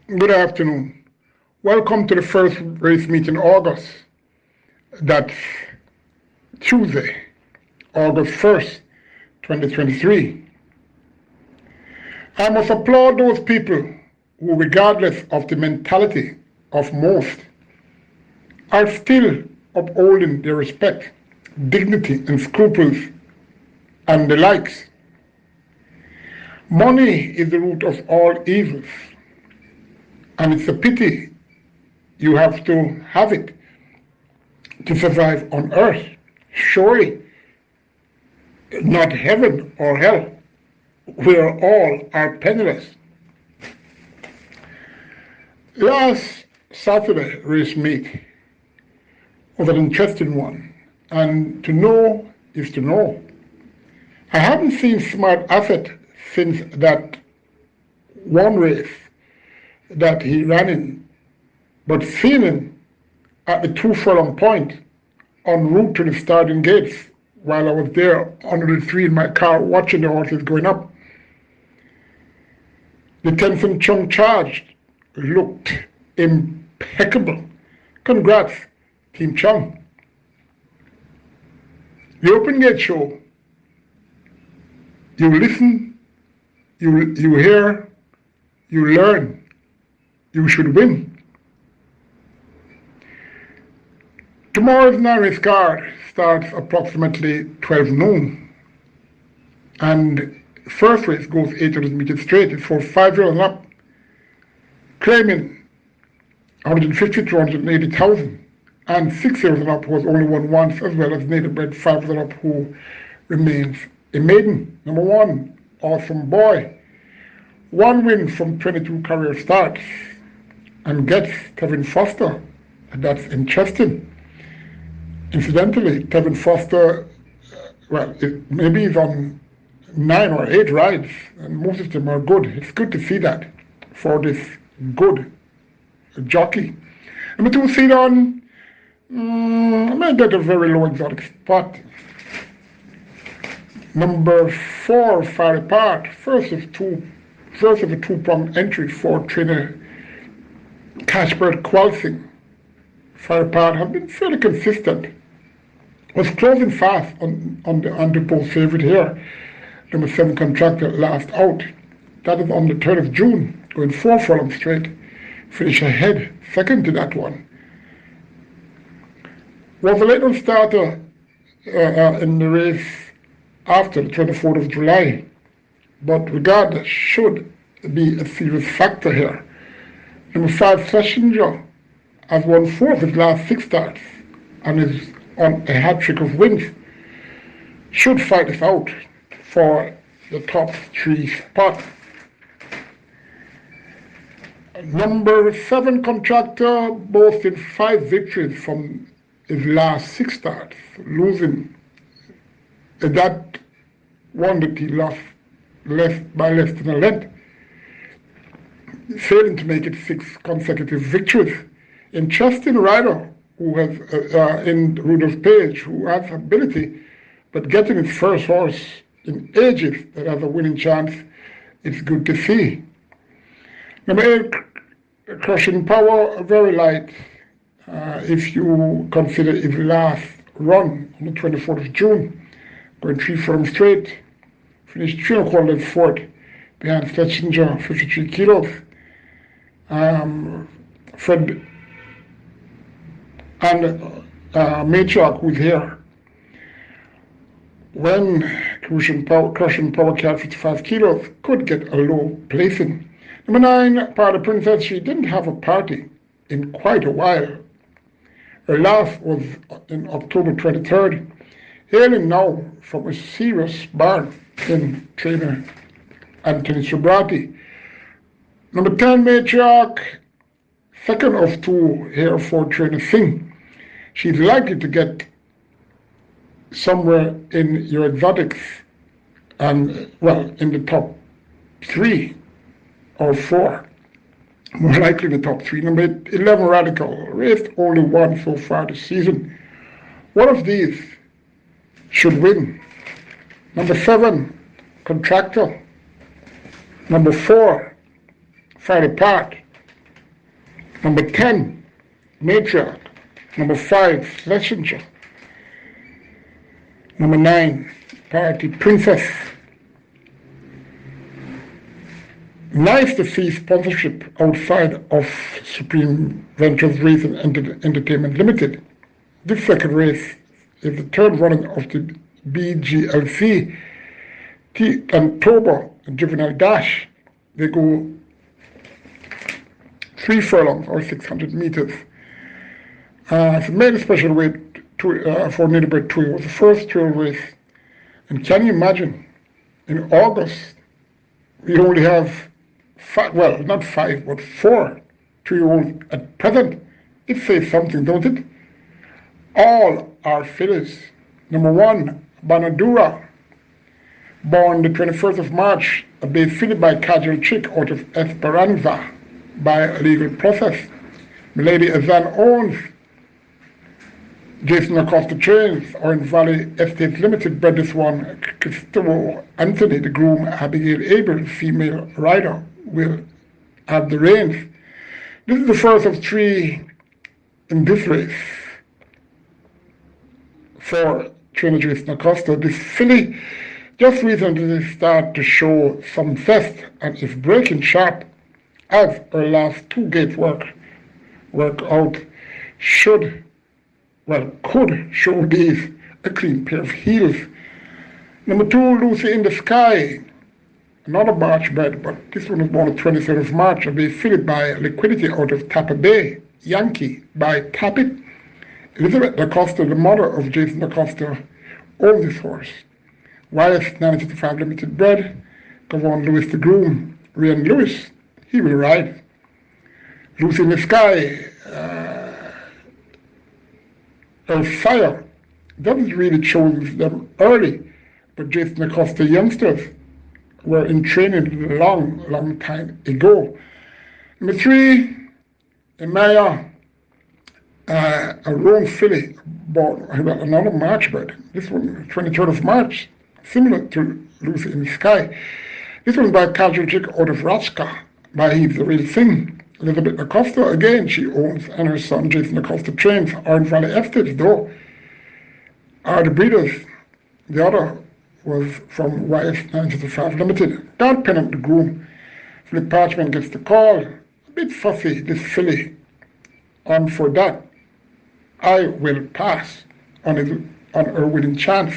Good afternoon. Welcome to the first race meet in August. That's Tuesday, August 1st, 2023. I must applaud those people who, regardless of the mentality of most, are still upholding their respect, dignity, and scruples, and the likes. Money is the root of all evils, and it's a pity you have to have it to survive on earth. Surely not heaven or hell, where all are penniless. Last Saturday race meet was an interesting one, and to know is to know. I haven't seen Smart Asset since that one race that he ran in, but seeing him at the 2 furlong point en route to the starting gates while I was there under the tree in my car watching the horses going up. The Tenson Chung charge looked impeccable. Congrats, Team Chung. The open gate show, you listen, you hear, you learn. You should win. Tomorrow's 9-race card starts approximately 12 noon. And first race goes 800 meters straight. It's for 5 years and up, claiming 150 to 180,000. And 6 years and up was only won once, as well as native bred 5 years and up who remains a maiden. Number 1, Awesome Boy. 1 win from 22 career starts and gets Kevin Foster. That's interesting. Incidentally, Kevin Foster, maybe he's on 9 or 8 rides, and most of them are good. It's good to see that for this good jockey. Number 2, Ceylon, I might get a very low exotic spot. Number 4, Far Apart, first of a 2-pronged entry for trainer Casper Qualsing. Far Apart have been fairly consistent. Was closing fast on the post favorite here. Number 7, Contractor, last out. That is on the 3rd of June, going 4 furlongs straight. Finish ahead, second to that one. Was a late starter in the race after the 24th of July, but regardless, should be a serious factor here. Number 5, Schlesinger, has won 4 of his last 6 starts and is on a hat-trick of wins. Should fight this out for the top 3 spot. Number 7, Contractor, boasted 5 victories from his last 6 starts, losing that one that he lost by less than a length, failing to make it 6 consecutive victories. Interesting rider who has in Rudolph Page, who has ability, but getting his first horse in ages that has a winning chance, it's good to see. Number 8, Crushing Power, very light. If you consider his last run on the 24th of June, going 3 furlongs straight, finished 3 1/4 behind Schlesinger, 53 kilos. Fred and Matriarch, who's here. When Crushing Power carried 55 kilos, could get a low placing. Number 9, Part of Princess, she didn't have a party in quite a while. Her last was in October 23rd, hailing now from a serious barn in trainer Anthony Sobrati. Number 10, Matriarch, second of 2 here for trainer Singh. She's likely to get somewhere in your exotics and, well, in the top 3 or 4. More likely the top 3. Number 11, Radical, raced only 1 so far this season. One of these should win. Number 7, Contractor. Number 4, Fall Apart. Number 10, Matriarch. Number 5, Messenger. Number 9, Party Princess. Nice to see sponsorship outside of Supreme Ventures Racing Entertainment Limited. This second race is the third running of the BGLC October Juvenile Dash. They go 3 furlongs or 600 meters. It's made a special weight for Nidabred 2. It was the first trail race. And can you imagine, in August, we only have 5, well, not 5, but 4 2-year-olds at present. It says something, don't it? All are fillies. Number 1, Banadura, born the 21st of March, a bay filly by Casual Chick out of Esperanza by a legal process. Milady Azan owns Jason Acosta Trains, Orange Valley Estates Limited, bred this one. Christopher Anthony, the groom, Abigail Abel, female rider, will have the reins. This is the first of 3 in this race for trainer Jason Acosta. This filly just recently started to show some zest and is breaking sharp as her last 2 gates work out could show these a clean pair of heels. Number 2, Lucy in the Sky, another March bred, but this one was born on the 23rd of March and be fitted by Liquidity out of Tampa Bay. Yankee by Tappet. Elizabeth Acosta, the mother of Jason Acosta, owns this horse. YS 955 Limited bred, Gavon Lewis the groom, Ryan Lewis, he will ride. Lucy in the Sky, her sire doesn't really choose them early, but Jason Acosta youngsters were in training long time ago. Number 3, Emaya, a roan filly, born another March bred. This one, 23rd of March, similar to Lucy in the Sky. This one by Casual Chick out of Raska by Heaves the Real Thing. Elizabeth Acosta, again, she owns, and her son Jason Acosta trains. Orange Valley Estates, though, are the breeders. The other was from YS 955 Limited. Don Pennant, the groom. Philip Parchment gets the call. A bit fussy, this filly. And for that, I will pass on her winning chance.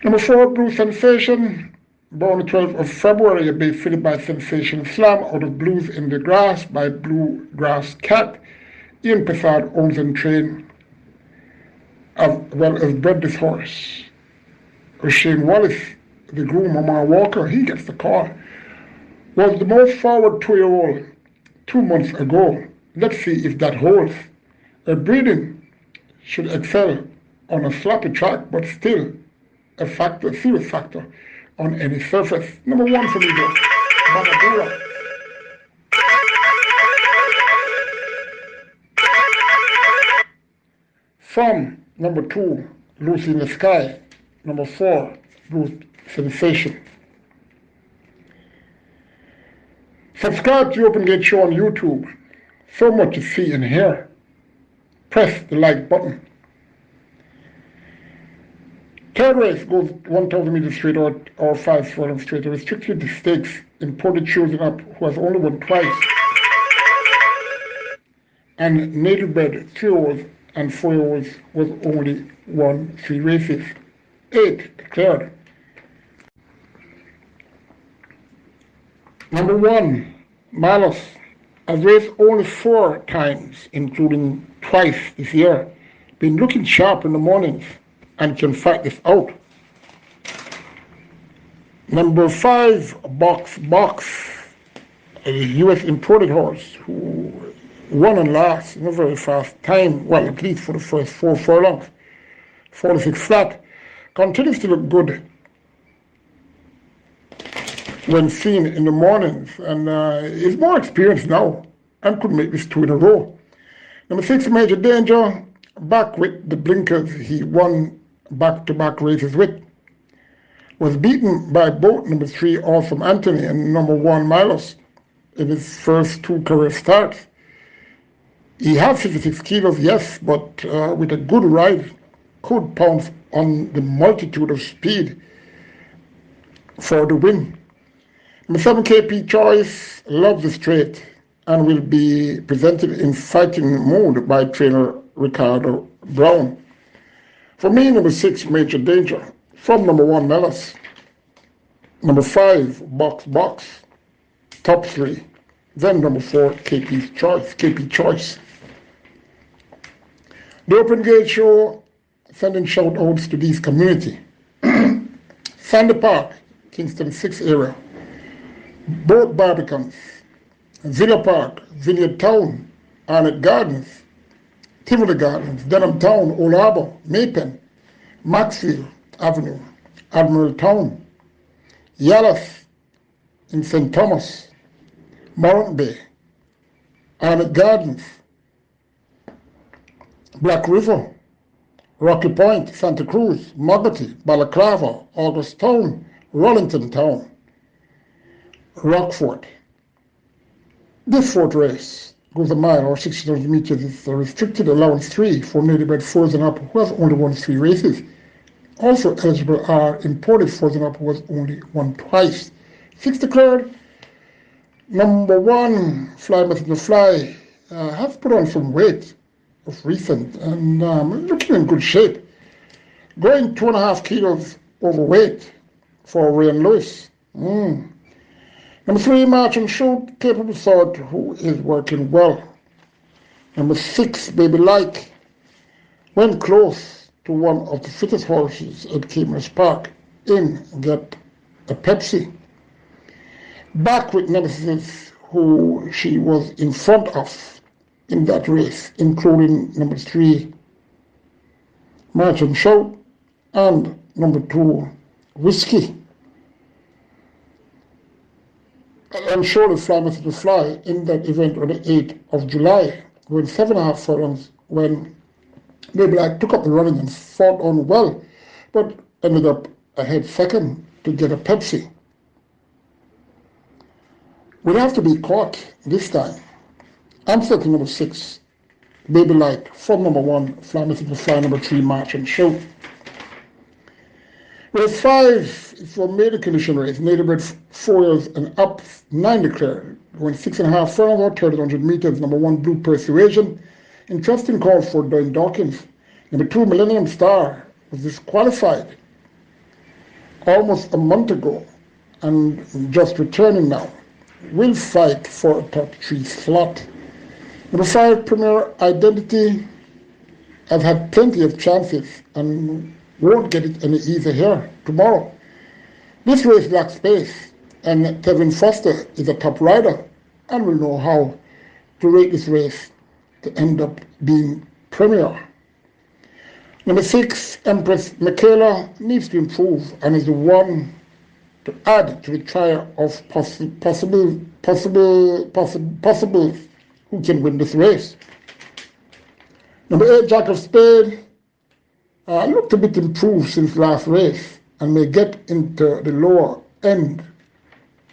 Number 4, Blue Sensation, born the 12th of February, a bay fitted by Sensation Slam out of Blues in the Grass by Blue Grass Cat. Ian Pessard owns and trains, as well as bred this horse. Shane Wallace, the groom, Omar Walker, he gets the call. Was the most forward 2-year-old 2 months ago. Let's see if that holds. Her breeding should excel on a sloppy track, but still a serious factor on any surface. Number 1 for me, though, Banadura. From number 2, Lucy in the Sky. Number 4, Blue Sensation. Subscribe to the Open Gate Show on YouTube. So much to see and hear. Press the like button. Third race goes 1,000 meters straight or 5 furlongs straight. Restricted the stakes. Imported chosen up, who has only won twice. And native bred 3-year-olds and 4-year-olds was only won 3 races. 8 declared. Number 1, Malus, has raced only 4 times, including twice this year. Been looking sharp in the mornings and can fight this out. Number 5, Box, a US imported horse who won and lost in a very fast time, well, at least for the first 4 furlongs, 46 flat, continues to look good when seen in the mornings, and is more experienced now and could make this 2 in a row. Number 6, Major Danger, back with the blinkers he won back-to-back races with, was beaten by both number 3 Awesome Anthony and number 1 Milos in his first 2 career starts. He had 56 kilos, yes, but with a good ride, could pounce on the multitude of speed for the win. Number 7 KP Choice loves the straight and will be presented in fighting mode by trainer Ricardo Brown. For me, number 6 Major Danger from number 1 Melis. Number 5 Box, top 3. Then number 4 KP Choice. The Open Gate Show, sending shout outs to this community. Sandy Park, Kingston 6 area. Both Barbicans. Villa Park, Vineyard Town, Arnett Gardens, Tivoli Gardens, Denham Town, Old Harbour, Maypen, Maxfield Avenue, Admiral Town, Yallas in St. Thomas, Mount Bay, Arnett Gardens, Black River, Rocky Point, Santa Cruz, Mogotty, Balaclava, August Town, Rollington Town, Rockford. This 4th race goes a mile or 600 meters. It's a restricted allowance 3 for native-bred foals and up who has only won 3 races. Also eligible are imported foals and up who has only won twice. 6 declared. Number 1, Fly Messenger Fly, has put on some weight of recent and looking in good shape. Going 2.5 kilos overweight for Ryan Lewis. Number 3, March and Shoot, Capable Sort, who is working well. Number 6, Baby Like, went close to one of the fittest horses at Caymanas Park, in get a Pepsi. Back with Nemesis, who she was in front of in that race, including number 3, March and Shout, and number 2, Whiskey. I'm sure the Fly Messenger Fly in that event on the 8th of July, going 7.5 furlongs, when Baby Like took up the running and fought on well, but ended up ahead second to get a Pepsi. We'll have to be caught this time. I'm setting number 6, Baby Like, from number 1, Fly Messenger Fly, number 3, March and Show. Race 5 is for maiden condition race, native-bred 4 years and up, 9 declared, going 6.5 furlongs or 1,300 meters. Number 1, Blue Persuasion. Interesting call for Dwayne Dawkins. Number 2, Millennium Star, was disqualified almost a month ago and just returning now. Will fight for a top 3 slot. Number 5, Premier Identity, has had plenty of chances and won't get it any easier here tomorrow. This race lacks space, and Kevin Foster is a top rider and will know how to rate this race to end up being premier. Number 6, Empress Michaela, needs to improve and is the one to add to the trial of possible who can win this race. Number 8, Jack of Spade, looked a bit improved since last race and may get into the lower end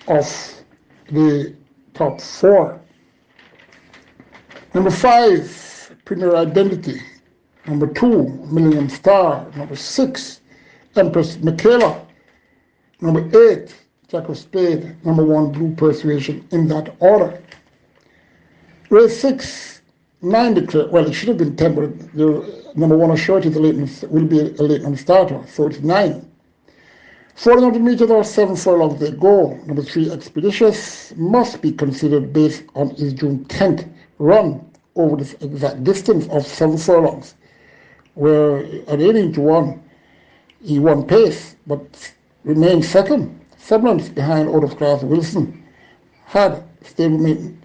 of the top 4. Number 5, Premier Identity. Number 2, Millennium Star. Number 6, Empress Michaela. Number 8, Jack of Spade. Number 1, Blue Persuasion, in that order. Race 6, 9 declared. Well, it should have been 10, but the number 1 assured is will be a late starter, so it's 9. 400 meters or 7 furlongs they go. Number 3, Expeditious, must be considered based on his June 10th run over this exact distance of 7 furlongs, where at 18-1 he won pace but remained second, 7 lengths behind out of class Wilson. Had stablemate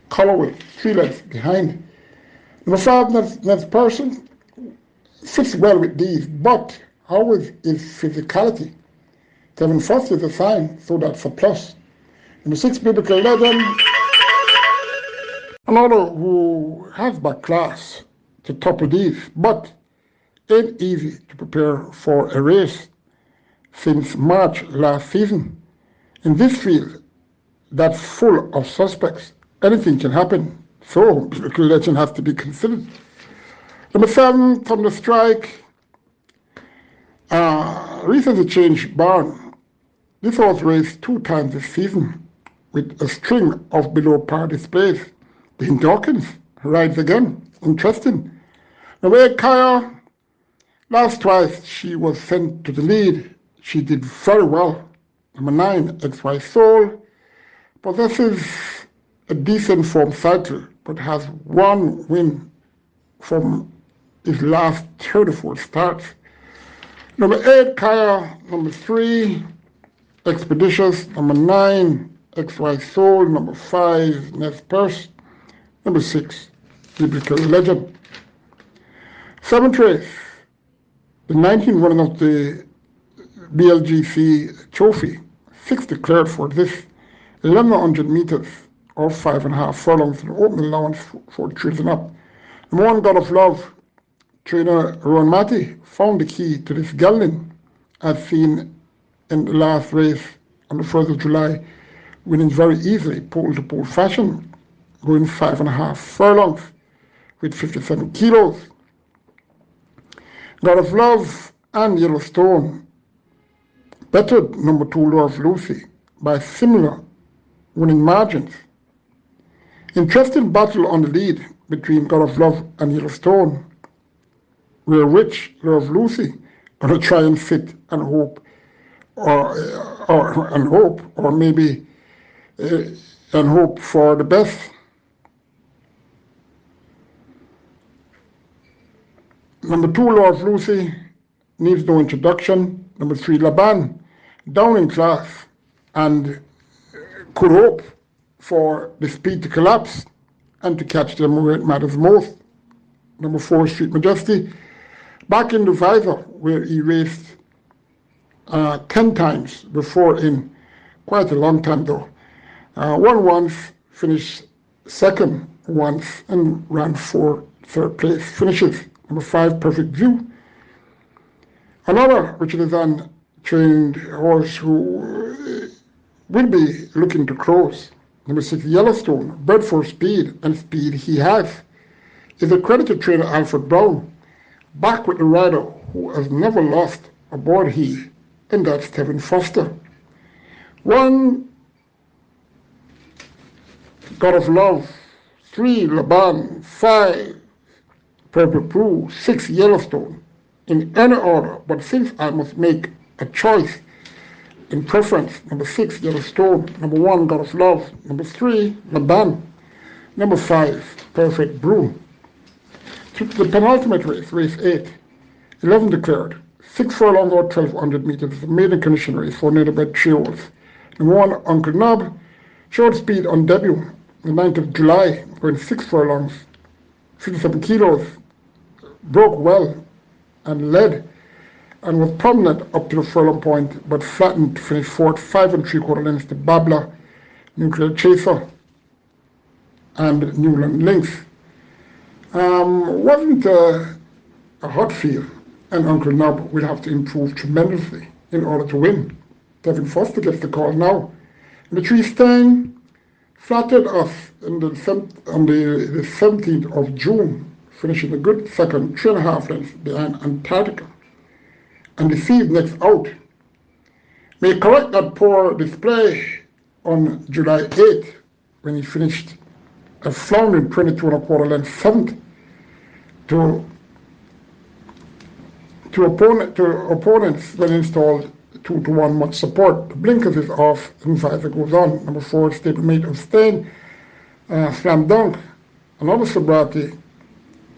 Colorway 3 lengths behind. Number 5, Nets Person, fits well with these, but how is his physicality? Kevin Foster is a sign, so that's a plus. Number 6, Biblical Legend, another who has back class, to topple these, but ain't easy to prepare for a race since March last season. In this field that's full of suspects, anything can happen, so legend has to be considered. Number 7, Thunder Strike. Recently changed barn. This horse raced 2 times this season with a string of below par displays. Dean Dawkins rides again. Interesting. Number 8, Kaya. Last twice she was sent to the lead. She did very well. Number 9, XY Soul. Possesses a decent form cycle, but has 1 win from his last 34 starts. Number 8, Kaya. Number 3, Expeditious. Number 9, XY Soul. Number 5, Nest Purse. Number 6, Biblical Legend. 7th race, the 19th running of the BLGC Trophy. 6 declared for this 1100 meters or 5.5 furlongs in the open allowance for 3 and up. Number 1, God of Love. Trainer Ron Matty found the key to this gelding, as seen in the last race on the 1st of July, winning very easily, pole-to-pole fashion, going 5.5 furlongs with 57 kilos. God of Love and Yellowstone bettered number 2, Love Lucy, by similar winning margins. Interesting battle on the lead between God of Love and Yellowstone, where which Love Lucy gonna try and sit and hope, or maybe and hope for the best. Number 2, Love Lucy, needs no introduction. Number 3, Laban, down in class and could hope for the speed to collapse and to catch them where it matters most. Number 4, Street Majesty, back in the visor where he raced 10 times before in quite a long time though. Won once, finished second once, and ran 4 third place finishes. Number 5, Perfect View. Another Richard Izan trained horse who will be looking to close. Number 6, Yellowstone, bred for speed, and speed he has, is accredited trainer Alfred Brown, back with the rider who has never lost aboard he, and that's Tevin Foster. 1, God of Love. 3, Laban. 5, Purple Blue. 6, Yellowstone. In any order, but since I must make a choice in preference, number 6, Yellowstone. Number 1, God of Love. Number 3, Laban. Number 5, Perfect Blue. To the penultimate race, race 8, 11 declared, 6 furlongs or 1,200 meters, a maiden condition race for native-bred trios. Number 1, Uncle Nob, short speed on debut, the 9th of July, going 6 furlongs, 57 kilos, broke well and led, and was prominent up to the furlong point, but flattened to finish 4th, 5 3/4 lengths to Babla, Nuclear Chaser, and Newland Lynx. Wasn't a hot field, and Uncle Nob will have to improve tremendously in order to win. Devin Foster gets the call now. And the 3, Stein, flattered us on the 17th of June, finishing a good second, 3.5 lengths behind Antarctica, and deceived next out. May correct that poor display on July 8th, when he finished a floundering 22.25 lengths 7th to opponents when installed 2-1 much support. The blinkers is off and visor goes on. Number 4, stablemate of Stein, Slam Dunk, another sobriety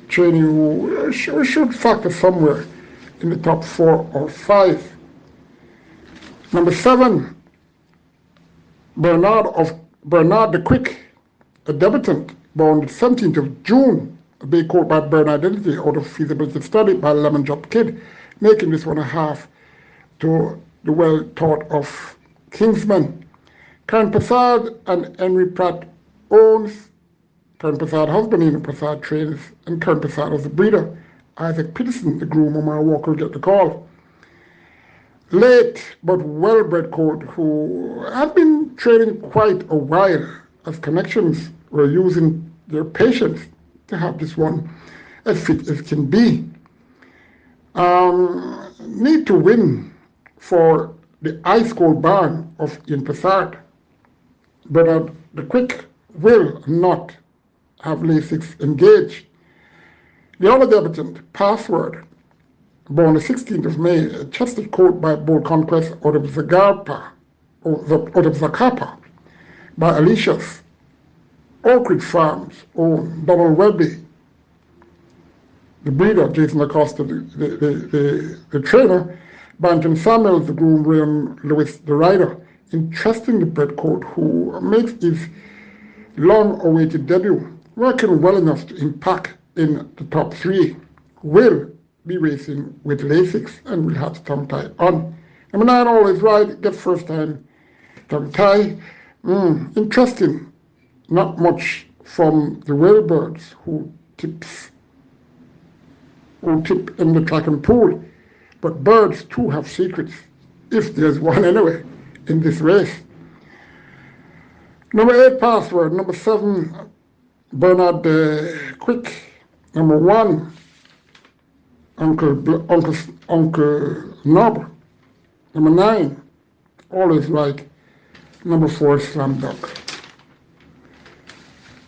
training who should factor somewhere in the top 4 or 5. Number 7, Bernard the Quick, a debutant born the 17th of June, a big quote by Bernard Identity out of feasibility study by Lemon Drop Kid, making this 1.5 to the well thought of Kingsman. Karen Passard and Henry Pratt owns Colin Prasad husband, Ian Prasad trains, and Colin Prasad as the breeder. Isaac Peterson, the groom, Omar Walker, get the call. Late but well-bred colt who had been training quite a while, as connections were using their patience to have this one as fit as can be. Need to win for the ice cold barn of Ian Prasad, but the quick will not have Lasix engaged. The other debutant, Password, born the 16th of May, a chested colt by Bold Conquest out of Zacapa, by Alicia's Oak Ridge Farms, owned Donald Welby, the breeder, Jason Acosta, the trainer, Banton Samuels, the groom, Rayon Lewis, the rider. Interestingly bred colt who makes his long-awaited debut, working well enough to impact in the top three, will be racing with Lasix and will have tongue tie on. Number 9, Always Ride, get first time tongue tie. Interesting. Not much from the Whalebirds who tip in the track and pool, but birds too have secrets, if there's one anyway, in this race. Number 8, Password. Number 7, Bernard Quick. Number 1, Uncle Nob. Number 9, Always Right. Number 4, Slam Dunk.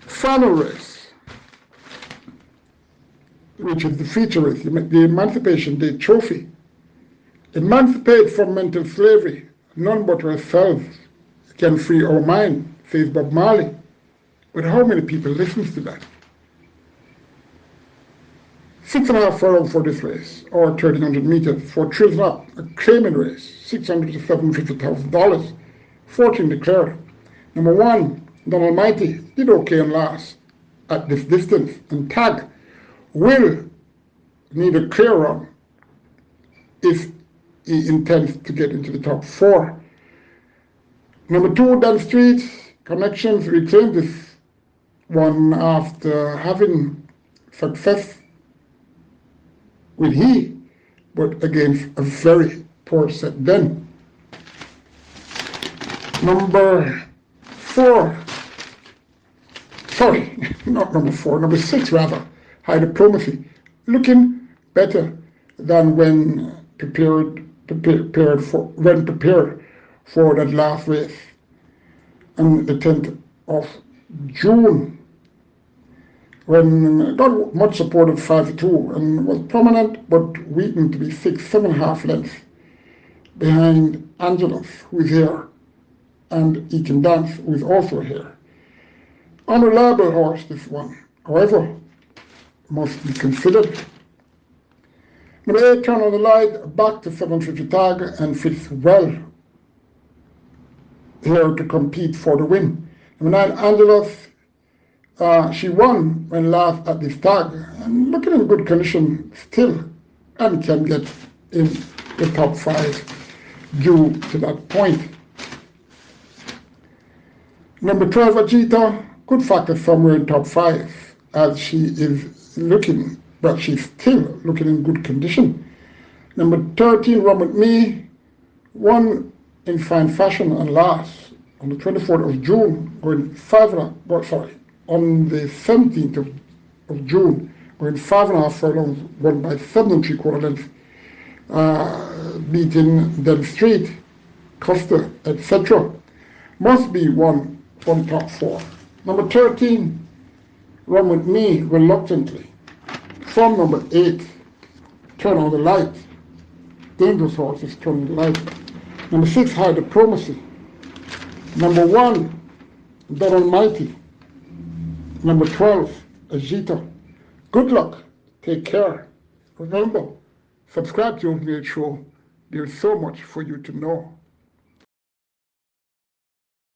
Final race, which is the feature race, the Emancipation Day Trophy. Emancipate from mental slavery, none but ourselves can free our mind, says Bob Marley. But how many people listens to that? 6.5 furlongs for this race, or 1,300 meters, for Trills Up, a claiming race, $600,000 to $750,000, 14 declared. Number 1, Don Almighty, did okay in last at this distance, and Tag will need a clear run if he intends to get into the top 4. Number 2, Dan Street, Connections reclaimed this one after having success with he, but against a very poor set then. Number 6 rather, High Diplomacy, looking better than when prepared for that last race on the 10th of June, when got much support of 5-2 and was prominent but weakened to be 7.5 lengths behind Angelus, who is here, and He Can Dance, who is also here. Unreliable horse, this one, however, must be considered. Number 8, Turn on the Light, back to 750 tag and fits well here to compete for the win. Number 9, Angelus, she won when last at this tag and looking in good condition still, and can get in the top 5 due to that point. Number 12, Ajita, good factor somewhere in top 5 as she is looking, but she's still looking in good condition. Number 13, Run With Me, won in fine fashion and last on the 24th of June, on the 17th of June, going 5.5 furlongs, won by 7 3/4 lengths, beating Del Street, Costa, etc. Must be one from top 4. Number 13, Run With Me, reluctantly. From number 8, Turn on the Light. Dangerous horses, Turn on the Light. Number 6, High Diplomacy. Number 1, Don Almighty. Number 12, Ajita. Good luck. Take care. Remember, subscribe to the Show. There's so much for you to know.